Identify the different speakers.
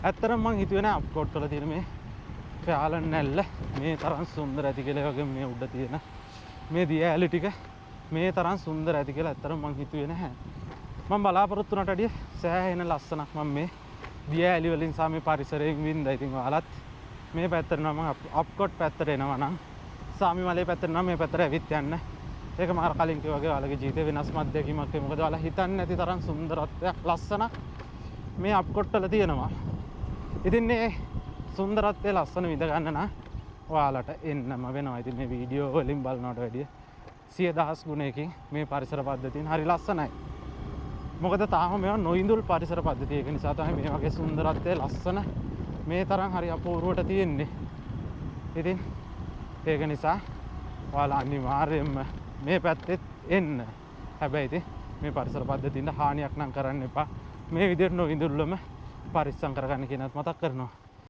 Speaker 1: ඇත්තටම මං හිතුවේ නෑ අප්කෝට් වල තියෙන මේ ෆ්‍යාලන් නැල්ල මේ තරම් සුන්දර ඇති කියලා. වගේ මේ උඩ තියෙන මේ දිය ඇලි ටික මේ තරම් සුන්දර ඇති කියලා ඇත්තටම මං හිතුවේ නැහැ. මම බලාපොරොත්තු වුණාට වැඩිය සෑහෙන ලස්සනක් මම මේ දිය ඇලි වලින් සහ මේ පරිසරයෙන් වින්දා. ඉතින් ඔයාලත් මේ පැත්තට නම් අප්කෝට් පැත්තට එනවා නම් සාමි මලේ පැත්තට නම් මේ පැත්තට ඇවිත් යන්න. ඒක මාර කලින් කිව්වා වගේ ඔයාලගේ ජීවිතේ වෙනස්ම අත්දැකීමක්. මොකද ඔයාලා හිතන්නේ නැති තරම් සුන්දරත්වයක් ලස්සනක් මේ අප්කෝට් වල තියෙනවා. ඉතින් මේ සුන්දරත්වයේ ලස්සන විඳ ගන්න නම් ඔයාලට එන්නම වෙනවා. ඉතින් මේ වීඩියෝ වලින් බලනවට වැඩිය 100,000 ගුණයකින් මේ පරිසර පද්ධතියන් හරි ලස්සනයි. මොකද තාම මේවා නොඉඳුල් පරිසර පද්ධතිය. ඒක නිසා තමයි මේ වගේ සුන්දරත්වයේ ලස්සන මේ තරම් හරි අපූර්වට තියෙන්නේ. ඉතින් ඒක නිසා ඔයාලා අනිවාර්යයෙන්ම මේ පැත්තෙත් එන්න. හැබැයි ඉතින් මේ පරිසර පද්ධතියින්ට හානියක් නම් කරන්න එපා. මේ විදිහට නොඉඳුල්වම පරිස්සම් කරගන්න කියනත් මතක් කරනවා.